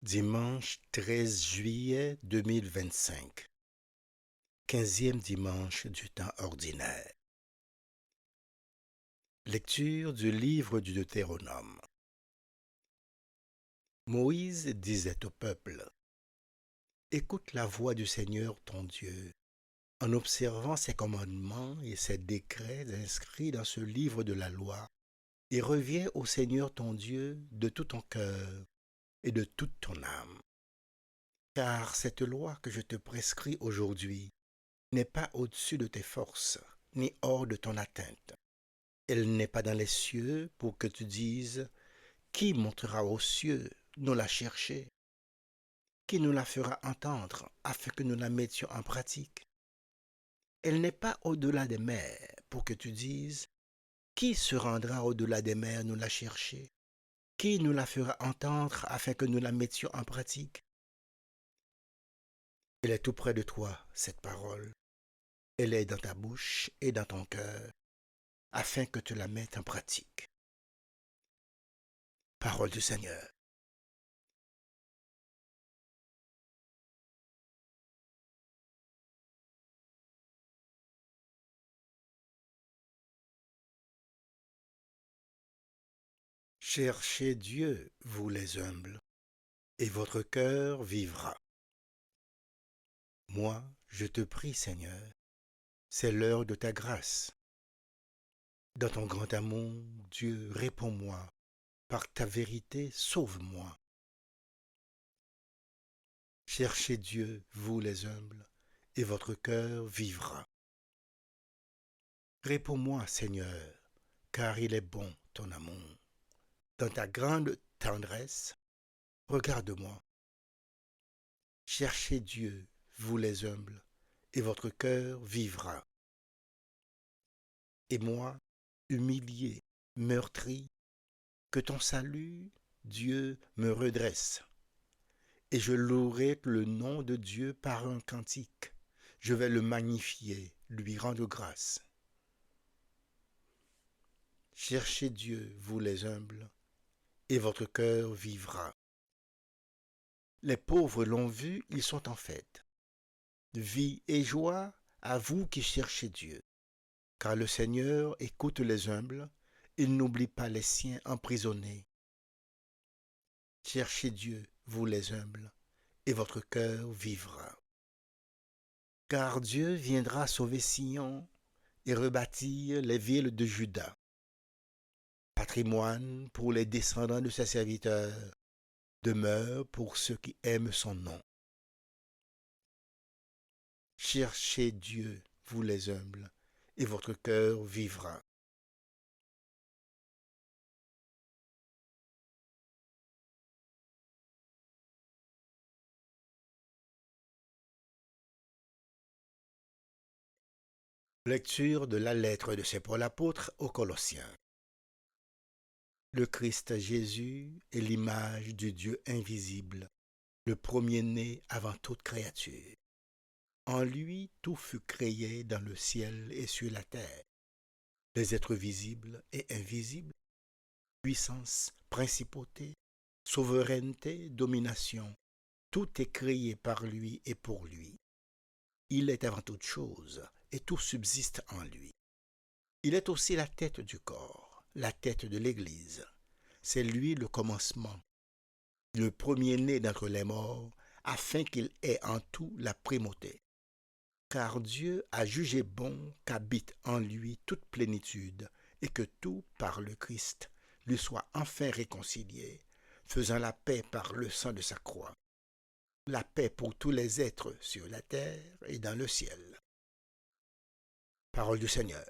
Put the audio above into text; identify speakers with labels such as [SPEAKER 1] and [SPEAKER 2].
[SPEAKER 1] Dimanche 13 juillet 2025, 15e dimanche du temps ordinaire. Lecture du livre du Deutéronome. Moïse disait au peuple, écoute la voix du Seigneur ton Dieu, en observant ses commandements et ses décrets inscrits dans ce livre de la loi, et reviens au Seigneur ton Dieu de tout ton cœur et de toute ton âme. Car cette loi que je te prescris aujourd'hui n'est pas au-dessus de tes forces, ni hors de ton atteinte. Elle n'est pas dans les cieux pour que tu dises, qui montera aux cieux, nous la chercher, qui nous la fera entendre afin que nous la mettions en pratique. Elle n'est pas au-delà des mers pour que tu dises, qui se rendra au-delà des mers nous la chercher, qui nous la fera entendre afin que nous la mettions en pratique. Elle est tout près de toi, cette parole. Elle est dans ta bouche et dans ton cœur, afin que tu la mettes en pratique. Parole du Seigneur. Cherchez Dieu, vous les humbles, et votre cœur vivra. Moi, je te prie, Seigneur, c'est l'heure de ta grâce. Dans ton grand amour, Dieu, réponds-moi. Par ta vérité, sauve-moi. Cherchez Dieu, vous les humbles, et votre cœur vivra. Réponds-moi, Seigneur, car il est bon ton amour. Dans ta grande tendresse, regarde-moi. Cherchez Dieu, vous les humbles, et votre cœur vivra. Et moi, humilié, meurtri, que ton salut, Dieu, me redresse. Et je louerai le nom de Dieu par un cantique. Je vais le magnifier, lui rendre grâce. Cherchez Dieu, vous les humbles, et votre cœur vivra. Les pauvres l'ont vu, ils sont en fête. Vie et joie à vous qui cherchez Dieu. Car le Seigneur écoute les humbles, il n'oublie pas les siens emprisonnés. Cherchez Dieu, vous les humbles, et votre cœur vivra. Car Dieu viendra sauver Sion et rebâtir les villes de Juda. Patrimoine pour les descendants de ses serviteurs, demeure pour ceux qui aiment son nom. Cherchez Dieu, vous les humbles, et votre cœur vivra. Lecture de la lettre de Saint Paul apôtre aux Colossiens. Le Christ Jésus est l'image du Dieu invisible, le premier-né avant toute créature. En lui, tout fut créé dans le ciel et sur la terre, les êtres visibles et invisibles, puissance, principauté, souveraineté, domination. Tout est créé par lui et pour lui. Il est avant toute chose, et tout subsiste en lui. Il est aussi la tête du corps, la tête de l'Église. C'est lui le commencement, le premier-né d'entre les morts, afin qu'il ait en tout la primauté. Car Dieu a jugé bon qu'habite en lui toute plénitude, et que tout, par le Christ, lui soit enfin réconcilié, faisant la paix par le sang de sa croix. La paix pour tous les êtres sur la terre et dans le ciel. Parole du Seigneur.